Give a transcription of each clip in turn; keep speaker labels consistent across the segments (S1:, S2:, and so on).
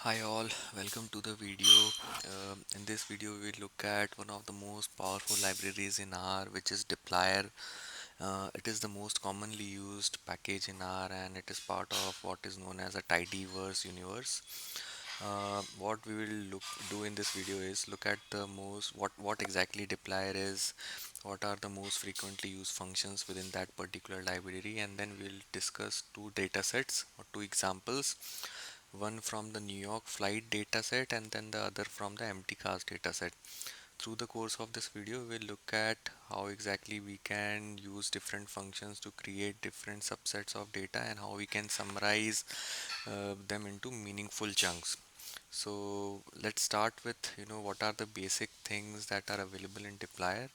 S1: Hi all, welcome to the video. In this video we look at one of the most powerful libraries in R, which is dplyr. It is the most commonly used package in R and it is part of what is known as a tidyverse universe. What we will do in this video is look at the most what exactly dplyr is, what are the most frequently used functions within that particular library, and then we'll discuss two data sets or two examples, one from the New York flight dataset and then the other from the empty cast dataset. Through the course of this video, we'll look at how exactly we can use different functions to create different subsets of data and how we can summarize them into meaningful chunks. So let's start with what are the basic things that are available in dplyr.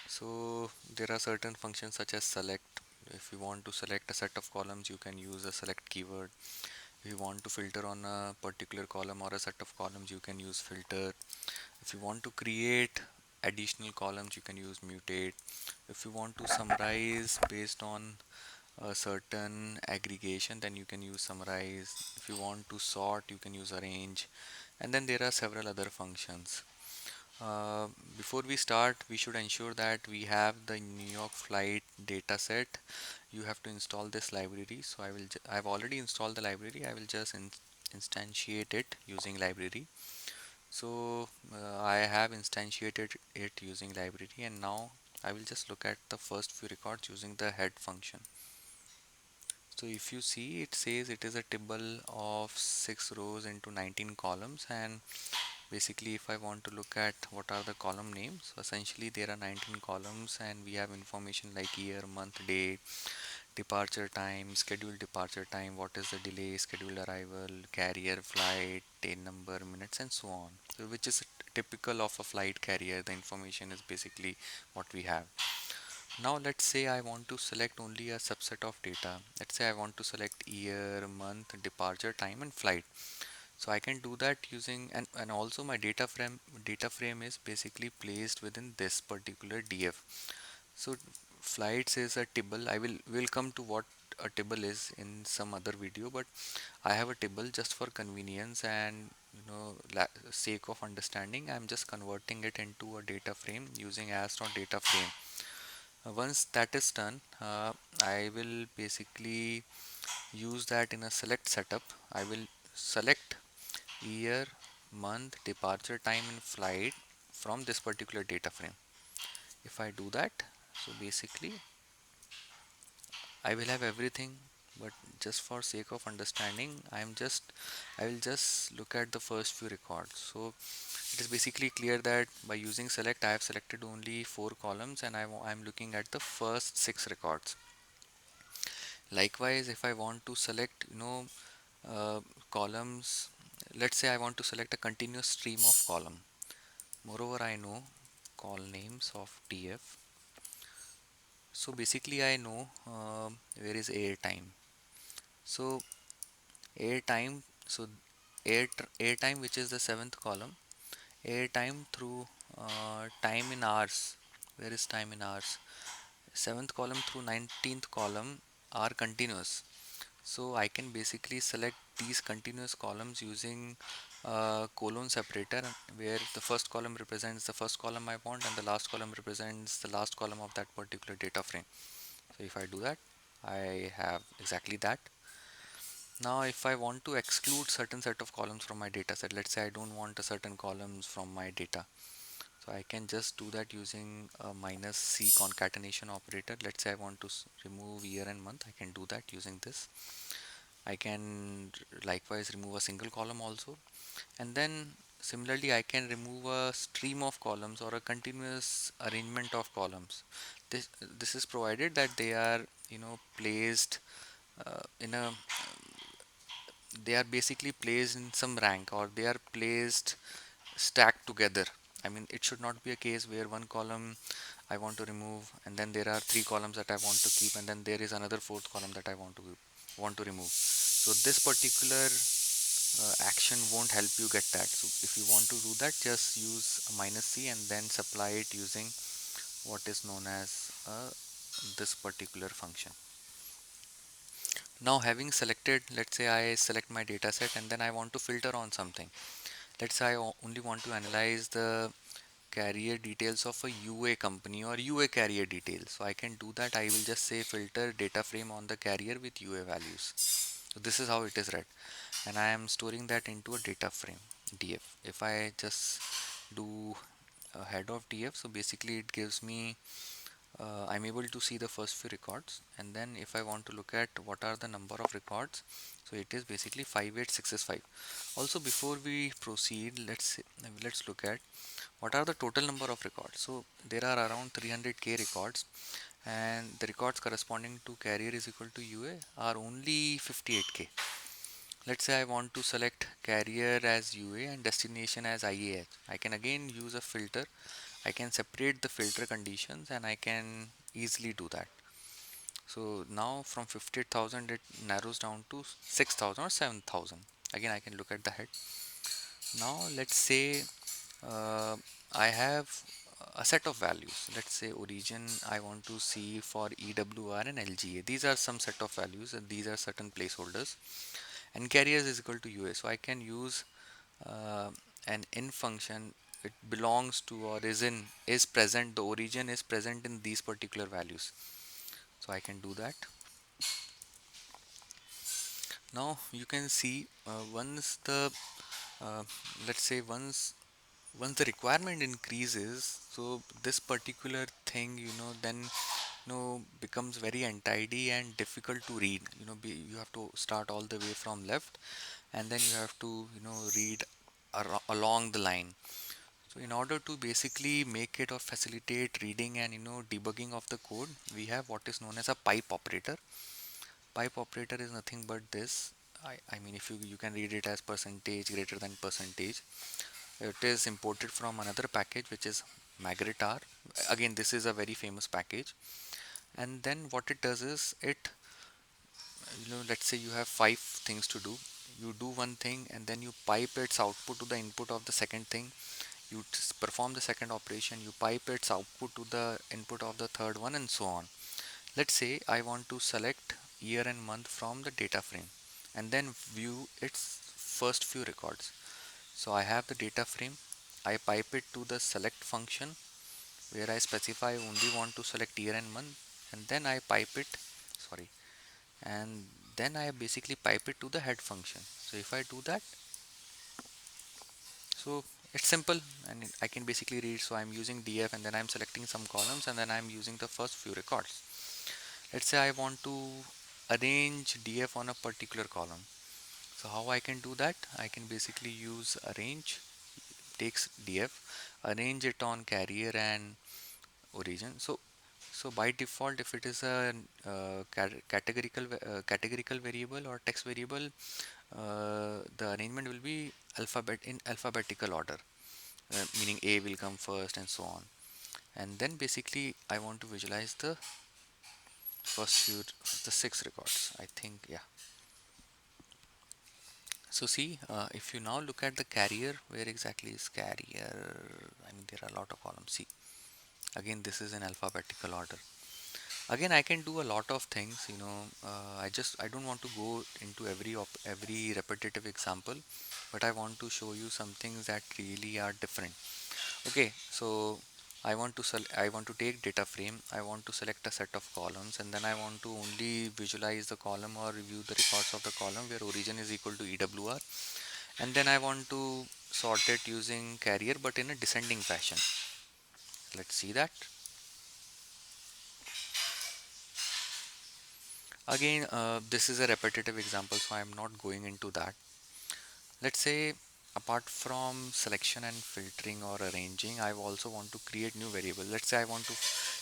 S1: So there are certain functions such as select. If you want to select a set of columns, you can use a select keyword. If you want to filter on a particular column or a set of columns, you can use filter. If you want to create additional columns, you can use mutate. If you want to summarize based on a certain aggregation, then you can use summarize. If you want to sort, you can use arrange. And then there are several other functions. uh, Before we start, we should ensure that we have the New York flight dataset. You have to install this library. So I've already installed the library. I will just instantiate it using library. So I have instantiated it using library, and now I will just look at the first few records using the head function. So if you see, it says it is a table of 6 rows into 19 columns, and basically if I want to look at what are the column names, so essentially there are 19 columns and we have information like year, month, day, departure time, scheduled departure time, what is the delay, scheduled arrival, carrier, flight, tail number, minutes, and so on. So which is typical of a flight carrier. The information is basically what we have. Now let's say I want to select only a subset of data. Let's say I want to select year, month, departure time, and flight. So I can do that using, and also my data frame is basically placed within this particular df. So flights is a table. Will come to what a table is in some other video, but I have a table just for convenience and sake of understanding. I'm just converting it into a data frame using as.data frame. Once that is done, I will basically use that in a select setup. I will select year, month, departure time, and flight from this particular data frame. If I do that, so basically I will have everything, but just for sake of understanding, I will just look at the first few records. So it is basically clear that by using select, I have selected only 4 columns, and I'm looking at the first 6 records. Likewise, if I want to select, uh, columns, let's say I want to select a continuous stream of column. Moreover, I know call names of df. So basically, I know where is air time. So air time, so air time, which is the seventh column, air time through time in hours. Where is time in hours? Seventh column through 19th column are continuous. So I can basically select these continuous columns using colon separator, where the first column represents the first column I want and the last column represents the last column of that particular data frame. So if I do that, I have exactly that. Now if I want to exclude certain set of columns from my data set, let's say I don't want a certain columns from my data, so I can just do that using a minus c concatenation operator. Let's say I want to remove year and month, I can do that using this. I can likewise remove a single column also, and then similarly I can remove a stream of columns or a continuous arrangement of columns. This is provided that they are placed in a they are basically placed in some rank, or they are placed stacked together. I mean, it should not be a case where one column I want to remove and then there are 3 columns that I want to keep and then there is another fourth column that I want to remove. So this particular action won't help you get that. So if you want to do that, just use a minus c and then supply it using what is known as this particular function. Now having selected, let's say I select my data set and then I want to filter on something. Let's say I only want to analyze the carrier details of a UA company or UA carrier details. So I can do that. I will just say filter data frame on the carrier with UA values. So this is how it is read, and I am storing that into a data frame DF. If I just do a head of DF, so basically it gives me I'm able to see the first few records, and then if I want to look at what are the number of records, so it is basically 58665. Also, before we proceed, let's look at what are the total number of records. So there are around 300k records, and the records corresponding to carrier is equal to UA are only 58k. Let's say I want to select carrier as UA and destination as IAH. I can again use a filter. I can separate the filter conditions and I can easily do that. So now from 58,000 it narrows down to 6,000 or 7,000. Again I can look at the head. Now let's say uh, I have a set of values. Let's say origin I want to see for EWR and LGA. These are some set of values and these are certain placeholders, and carriers is equal to UA. So I can use uh, an in function. It belongs to or is present, the origin is present in these particular values. So I can do that. Now you can see once the uh, let's say once the requirement increases, so this particular thing, then becomes very untidy and difficult to read. You have to start all the way from left, and then you have to read along the line. So in order to basically make it or facilitate reading and debugging of the code, we have what is known as a pipe operator. Pipe operator is nothing but this. I mean, if you can read it as percentage greater than percentage. It is imported from another package which is magrittr. Again, this is a very famous package. And then what it does is it, let's say you have five things to do. You do one thing and then you pipe its output to the input of the second thing. You perform the second operation, you pipe its output to the input of the third one, and so on. Let's say I want to select year and month from the data frame and then view its first few records. So I have the data frame, I pipe it to the select function where I specify only want to select year and month, and then I pipe it, sorry, and then I basically pipe it to the head function. So if I do that, so it's simple and I can basically read. So I'm using DF and then I'm selecting some columns and then I'm using the first few records. Let's say I want to arrange DF on a particular column. So how I can do that? I can basically use arrange, takes DF, arrange it on carrier and origin. So by default, if it is a categorical variable or text variable, the arrangement will be in alphabetical order, meaning A will come first and so on. And then basically I want to visualize the first few, the six records. I think, yeah. So see, if you now look at the carrier, where exactly is carrier? I mean, there are a lot of columns. See, again, this is in alphabetical order. Again, I can do a lot of things. I don't want to go into every repetitive example, but I want to show you some things that really are different. Okay, so I want to take data frame. I want to select a set of columns, and then I want to only visualize the column or review the records of the column where origin is equal to EWR, and then I want to sort it using carrier, but in a descending fashion. Let's see that. Again, this is a repetitive example, so I am not going into that. Let's say apart from selection and filtering or arranging, I also want to create new variable. Let's say I want to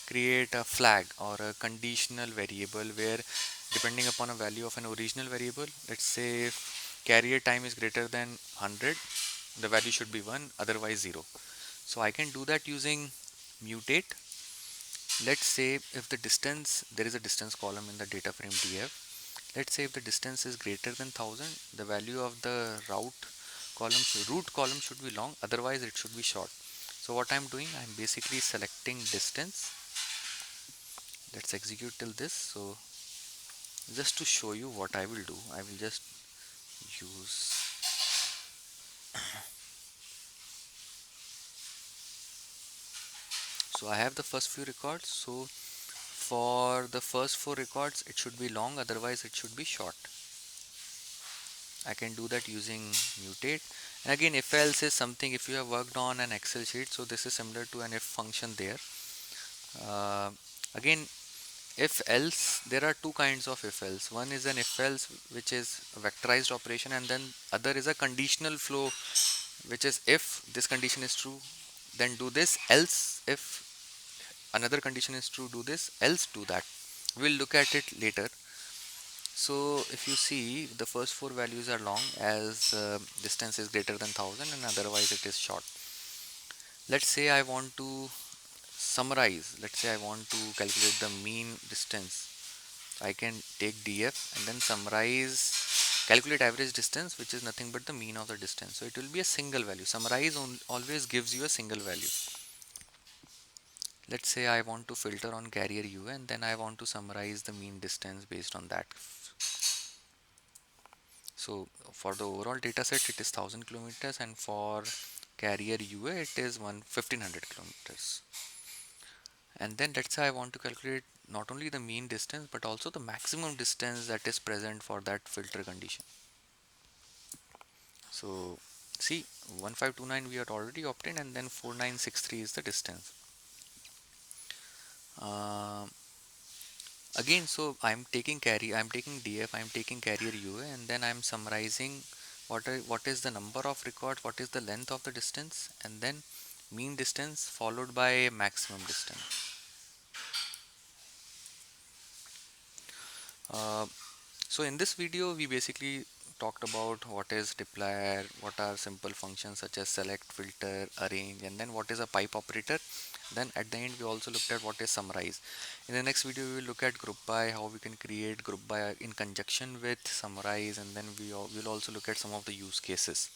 S1: create a flag or a conditional variable where, depending upon a value of an original variable, let's say if carrier time is greater than 100, the value should be 1, otherwise 0. So I can do that using mutate. Let's say if the distance, there is a distance column in the data frame DF. Let's say if the distance is greater than 1000, the value of the root column should be long, otherwise it should be short. So what I'm doing, I'm basically selecting distance. Let's execute till this. So Just to show you what I will do, I will just use. So I have the first few records. So for the first four records, it should be long, otherwise it should be short. I can do that using mutate. And again, if else is something, if you have worked on an Excel sheet, so this is similar to an if function there. Uh, Again, if else, there are two kinds of if else. One is an if else which is a vectorized operation, and then other is a conditional flow, which is if this condition is true, then do this, else if another condition is true, do this, else do that. We'll look at it later. So if you see, the first four values are long, as distance is greater than 1000, and otherwise it is short. Let's say I want to summarize, let's say I want to calculate the mean distance. I can take df and then summarize, calculate average distance, which is nothing but the mean of the distance. So it will be a single value. Summarize always gives you a single value. Let's say I want to filter on carrier U, and then I want to summarize the mean distance based on that. So for the overall data set, it is 1000 kilometers, and for carrier UA, it is 1500 kilometers. And then let's say I want to calculate not only the mean distance but also the maximum distance that is present for that filter condition. So see, 1529 we had already obtained, and then 4963 is the distance. Um Again, so I'm taking df, I'm taking carrier UA, and then I'm summarizing what is the number of records, what is the length of the distance, and then mean distance followed by maximum distance. uh, so in this video we basically talked about what is dplyr, what are simple functions such as select, filter, arrange, and then what is a pipe operator. Then at the end we also looked at what is summarize. In the next video we will look at group by, how we can create group by in conjunction with summarize, and then we will also look at some of the use cases.